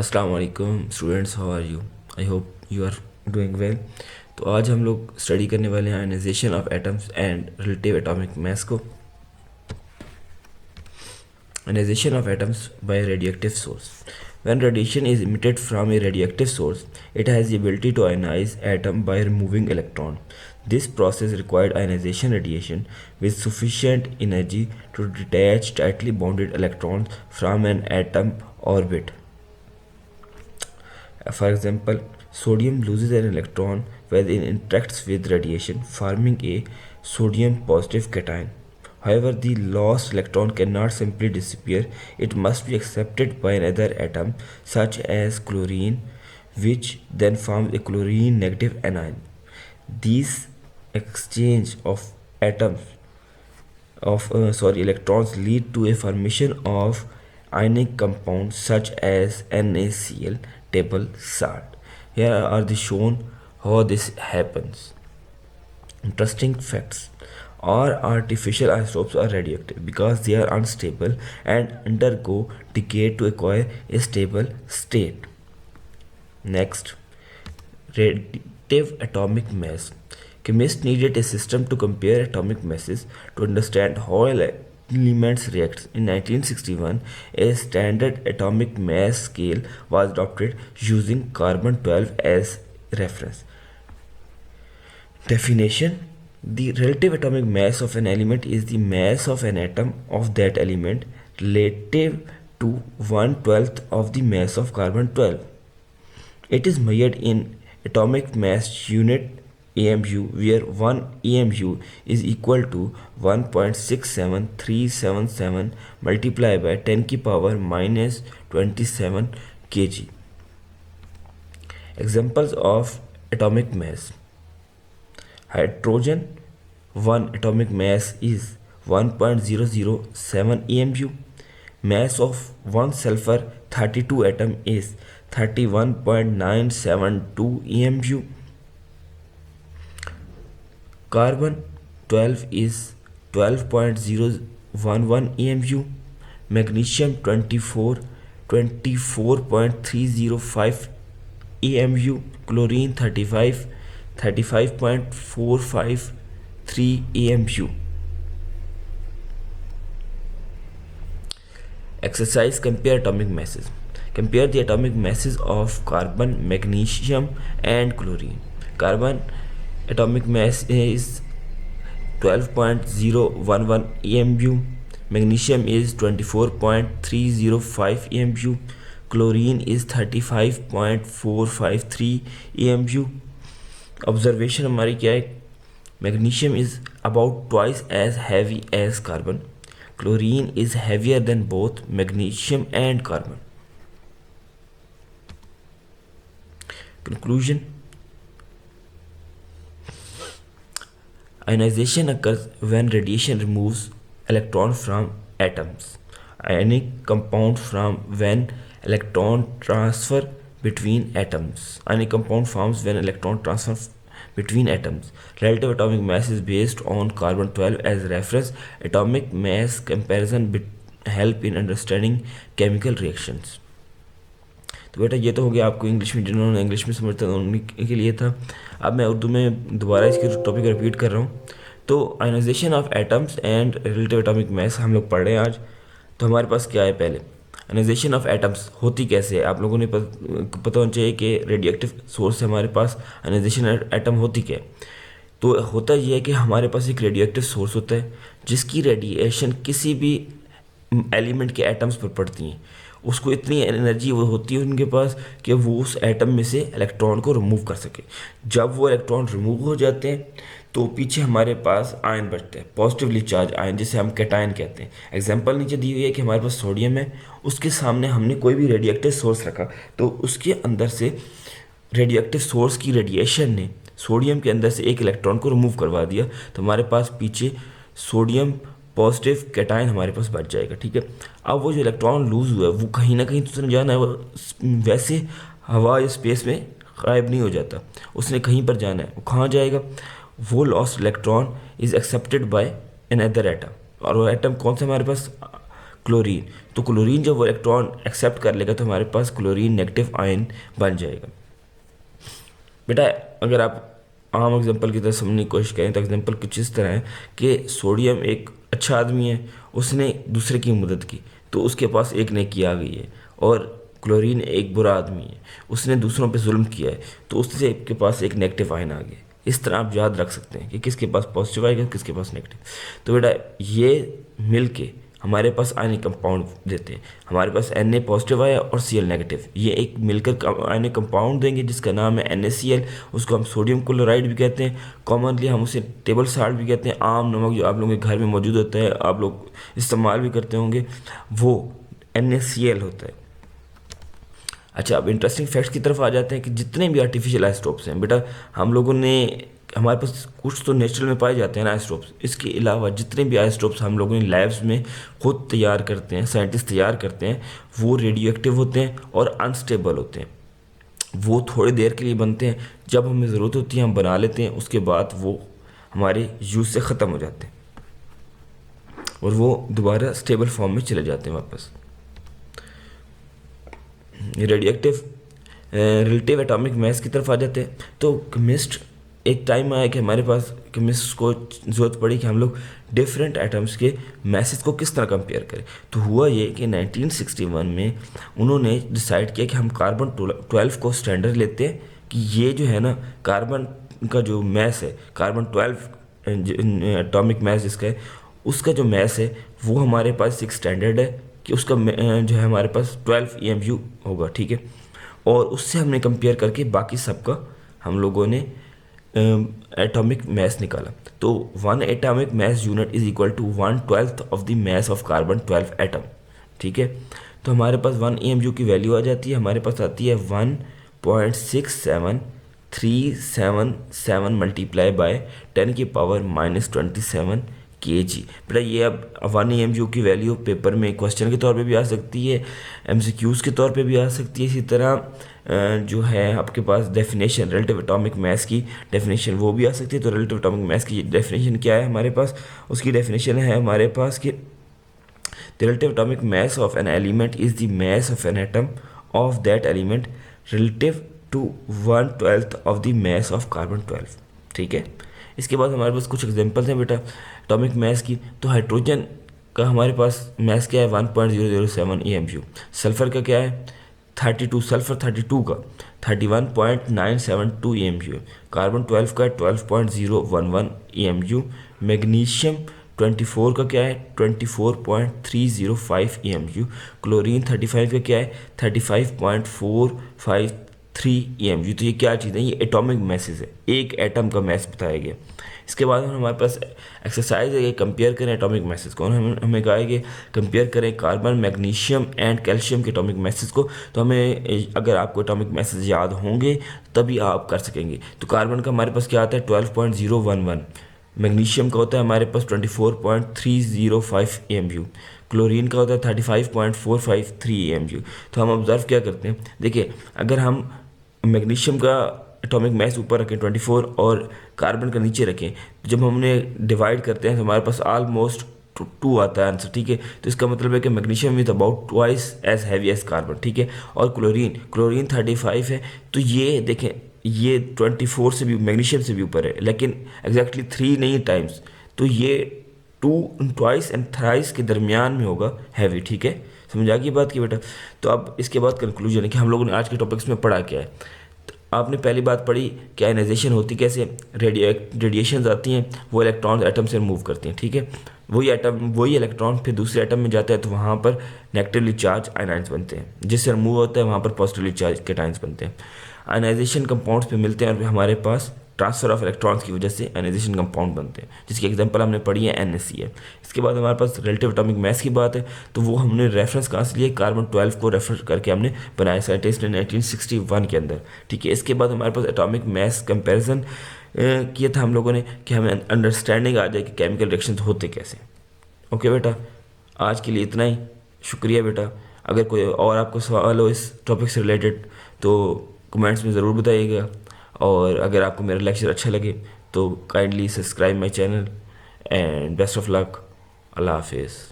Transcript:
अस्सलाम वालेकुम students, how are you? I hope you are doing well. तो आज हम लोग स्टडी करने वाले हैं ionization of atoms and relative atomic mass को। Ionization of atoms by a radioactive source. When radiation is emitted from a radioactive source, it has the ability to ionize atom by removing electron. This process required ionization radiation with sufficient energy to detach tightly bonded electrons from an atom orbit. For example, sodium loses an electron when it interacts with radiation, forming a sodium positive cation. However, the lost electron cannot simply disappear, it must be accepted by another atom, such as chlorine, which then forms a chlorine negative anion. These exchange of atoms electrons lead to a formation of ionic compounds such as NaCl, table salt. Here are the shown how this happens. Interesting facts. All artificial isotopes are radioactive because they are unstable and undergo decay to acquire a stable state. Next, relative atomic mass. Chemists needed a system to compare atomic masses to understand how elements react. In 1961, a standard atomic mass scale was adopted using carbon 12 as reference. Definition: the relative atomic mass of an element is the mass of an atom of that element relative to 1/12 of the mass of carbon 12. It is measured in atomic mass unit AMU, where 1 AMU is equal to 1.67377 multiplied by 10 की power minus 27 kg. Examples of atomic mass. Hydrogen, 1 atomic mass is 1.007 AMU. Mass of 1 sulfur 32 atom is 31.972 EMU. Carbon 12 is 12.011 EMU. Magnesium 24.305 EMU. Chlorine 35.453 EMU. Exercise: compare atomic masses. Compare the atomic masses of carbon, magnesium and chlorine. Carbon atomic mass is 12.011 EMU. Magnesium is 24.305 EMU. Chlorine is 35.453 EMU. Observation हमारी क्या है? Magnesium is about twice as heavy as carbon. Chlorine is heavier than both magnesium and carbon. Conclusion: ionization occurs when radiation removes electrons from atoms. Ionic compound from when electron transfer between atoms. Ionic compound forms when electron transfer between atoms. Relative atomic mass is based on carbon 12 as reference. Atomic mass comparison help in understanding chemical reactions. तो बेटा ये तो हो गया आपको English में, जिन्होंने English में समझता था उन्हीं के लिए था। अब मैं उर्दू में दोबारा इसके टॉपिक रिपीट कर रहा हूँ। तो ionization of atoms and relative atomic mass हम लोग पढ़ रहे हैं आज। तो हमारे पास क्या है? पहले आयनाइजेशन ऑफ एटम्स होती कैसे है, आप लोगों ने पता होना चाहिए कि रेडियोएक्टिव सोर्स से हमारे पास आयनाइजेशन एटम होती क्या है। तो होता ये है कि हमारे पास एक रेडियोएक्टिव सोर्स होता है जिसकी रेडिएशन किसी भी एलिमेंट के एटम्स पर पड़ती हैं। उसको इतनी एनर्जी वो होती है उनके पास कि वो उस एटम में से इलेक्ट्रॉन को रिमूव कर सके। जब वो इलेक्ट्रॉन रिमूव हो जाते हैं तो पीछे हमारे पास आयन बचते हैं, पॉजिटिवली चार्ज आयन, जिसे हम कैटायन कहते हैं। एग्जांपल नीचे दी हुई है कि हमारे पास सोडियम है, उसके सामने हमने कोई भी रेडियोएक्टिव सोर्स रखा तो उसके अंदर से रेडियोएक्टिव सोर्स की रेडिएशन ने सोडियम के अंदर से एक इलेक्ट्रॉन को रिमूव करवा दिया, तो हमारे पास पीछे सोडियम पॉजिटिव कैटायन हमारे पास बच जाएगा। ठीक है, अब वो जो इलेक्ट्रॉन लूज हुआ है वो कहीं ना कहीं तो जाना है, वैसे हवा या स्पेस में गायब नहीं हो जाता, उसने कहीं पर जाना है। वो कहाँ जाएगा? वो lost electron is accepted by another atom. और वो एटम कौन सा हमारे पास? क्लोरीन। तो क्लोरीन जब वो इलेक्ट्रॉन एक्सेप्ट कर लेगा तो हमारे पास क्लोरीन नेगेटिव आयन बन जाएगा। बेटा अगर आप आम एग्जांपल की तरह समझने की कोशिश करें तो एग्जांपल कुछ इस तरह है कि सोडियम एक अच्छा आदमी है, उसने दूसरे की मदद की तो उसके पास एक नेकी आ गई है, और क्लोरीन एक बुरा आदमी है, उसने दूसरों पे जुल्म किया है तो उससे के पास एक नेगेटिव आयन आ गया। इस तरह आप याद रख सकते हैं कि किसके पास पॉजिटिव आएगा किसके पास नेगेटिव। तो बेटा ये मिल के हमारे पास आयनिक कंपाउंड देते हैं। हमारे पास Na पॉजिटिव आया और Cl नेगेटिव, ये एक मिलकर आयनिक कंपाउंड देंगे जिसका नाम है NaCl। उसको हम सोडियम क्लोराइड भी कहते हैं, कॉमनली हम उसे टेबल साल्ट भी कहते हैं। आम नमक जो आप लोगों के घर में मौजूद होता है, आप लोग इस्तेमाल भी करते होंगे, वो NaCl होता है। अच्छा, अब इंटरेस्टिंग फैक्ट्स की तरफ आ जाते हैं कि जितने भी आर्टिफिशियल आइसोटोप्स हैं बेटा, हम लोगों ने, हमारे पास कुछ तो नेचुरल में पाए जाते हैं ना आइसोटोप्स, इसके अलावा जितने भी आइसोटोप्स हम लोगों ने लैब्स में खुद तैयार करते हैं, साइंटिस्ट तैयार करते हैं, वो रेडियो एक्टिव होते हैं और अनस्टेबल होते हैं। वो थोड़ी देर के लिए बनते हैं, जब हमें ज़रूरत होती है हम बना लेते हैं, उसके बाद वो हमारे यूज़ से ख़त्म हो जाते हैं और वो दोबारा स्टेबल फॉर्म में चले जाते हैं वापस। रेडियो एक्टिव रिलेटिव एटॉमिक मास की तरफ आ जाते हैं। तो केमिस्ट, एक टाइम आया कि हमारे पास केमिस्ट को ज़रूरत पड़ी कि हम लोग डिफरेंट एटम्स के मैसेज को किस तरह कंपेयर करें। तो हुआ ये कि 1961 में उन्होंने डिसाइड किया कि हम कार्बन 12 को स्टैंडर्ड लेते हैं कि ये जो है ना कार्बन का जो मैस है, कार्बन 12 एटॉमिक मैस जिसका है, उसका जो मैस है वो हमारे पास एक स्टैंडर्ड है कि उसका जो है हमारे पास 12 EMU होगा, ठीक है। और उससे हमने कंपेयर करके बाकी सबका हम लोगों ने एटॉमिक मैस निकाला। तो 1 atomic mass unit is equal to 1/12 of the mass of carbon 12 atom, ठीक है। तो हमारे पास 1 EMU की वैल्यू आ जाती है, हमारे पास आती है 1.67377 मल्टीप्लाई बाय 10⁻⁻27 kg। बेटा ये अब 1 EMU की वैल्यू पेपर में क्वेश्चन के तौर पे भी आ सकती है, MCQs के तौर पे भी आ सकती है। इसी तरह जो है आपके पास डेफिनेशन रिलेटिव एटॉमिक मास की डेफिनेशन वो भी आ सकती है। तो रिलेटिव एटॉमिक मास की डेफिनेशन क्या है हमारे पास, उसकी डेफिनेशन है हमारे पास कि the relative atomic mass of an element is the mass of an atom of that element relative to 1/12 of the mass of carbon 12, ठीक है। इसके बाद हमारे पास कुछ एग्जांपल्स हैं बेटा एटॉमिक मास की। तो हाइड्रोजन का हमारे पास मास क्या है 1.007 EMU, सल्फर का क्या है 32, सल्फर 32 का 31.972 EMU, कार्बन 12 का 12.011 EMU, मैग्नीशियम 24 का क्या है 24.305 EMU, क्लोरीन 35 का क्या है 35.453 EMU। तो ये क्या चीज़ है, ये एटॉमिक मैसेज है, एक एटम का मैस बताया गया। इसके बाद हमारे पास एक्सरसाइज है, कंपेयर करें एटॉमिक मैसेज को। हमें कहा है कि कंपेयर करें कार्बन, मैग्नीशियम एंड कैल्शियम के एटॉमिक मैसेज को। तो हमें अगर आपको एटॉमिक मैसेज याद होंगे तभी आप कर सकेंगे। तो कार्बन का हमारे पास क्या आता है 12.011, मैग्नीशियम का होता है हमारे पास 24.305 EMU, क्लोरीन का होता है 35.453 EMU। तो हम ऑब्जर्व क्या करते हैं, देखिए अगर हम मैग्नीशियम का एटॉमिक मास ऊपर रखें 24 और कार्बन का नीचे रखें, तो जब हमने डिवाइड करते हैं तो हमारे पास ऑलमोस्ट 2 आता है आंसर, ठीक है। तो इसका मतलब है कि magnesium is about twice as heavy as carbon, ठीक है। और क्लोरीन 35 है, तो ये देखें ये 24 से भी मैग्नीशियम से भी ऊपर है, लेकिन एग्जैक्टली 3 नहीं टाइम्स, तो ये 2 ट्वाइस एंड थ्राइस के दरमियान में होगा हैवी, ठीक है। समझ आ गई बात की बेटा। तो अब इसके बाद कंक्लूजन है कि हम लोगों ने आज के टॉपिक्स में पढ़ा क्या है। तो आपने पहली बात पढ़ी कि आयनाइजेशन होती कैसे, रेडिएशंस आती हैं, वो इलेक्ट्रॉन एटम से रिमूव करती हैं, ठीक है। वही इलेक्ट्रॉन फिर दूसरे एटम में जाता है तो वहाँ पर नेगेटिवली चार्ज आयनाइंस बनते हैं, जिससे रिमूव होता है वहाँ पर पॉजिटिवली चार्ज कैटाइंस बनते हैं। आयनाइजेशन कंपाउंड्स पे मिलते हैं और हमारे पास ट्रांसफर ऑफ इलेक्ट्रॉन्स की वजह से आयनाइजेशन कंपाउंड बनते हैं, जिसकी एग्जांपल हमने पढ़ी है NaCl। इसके बाद हमारे पास रिलेटिव एटॉमिक मास की बात है, तो वो हमने रेफरेंस कहाँ से लिया, कार्बन 12 को रेफर करके हमने बनाया साइंटिस्ट ने 1961 के अंदर, ठीक है। इसके बाद हमारे पास एटॉमिक मास कंपेरिजन किया था हम लोगों ने कि हमें अंडरस्टैंडिंग आ जाए कि केमिकल रिएक्शन होते कैसे। ओके बेटा, आज के लिए इतना ही, शुक्रिया बेटा। अगर कोई और आपको सवाल हो इस टॉपिक से रिलेटेड तो कमेंट्स में ज़रूर बताइएगा, और अगर आपको मेरा लेक्चर अच्छा लगे तो kindly subscribe my channel and best of luck. अल्लाह हाफिज़।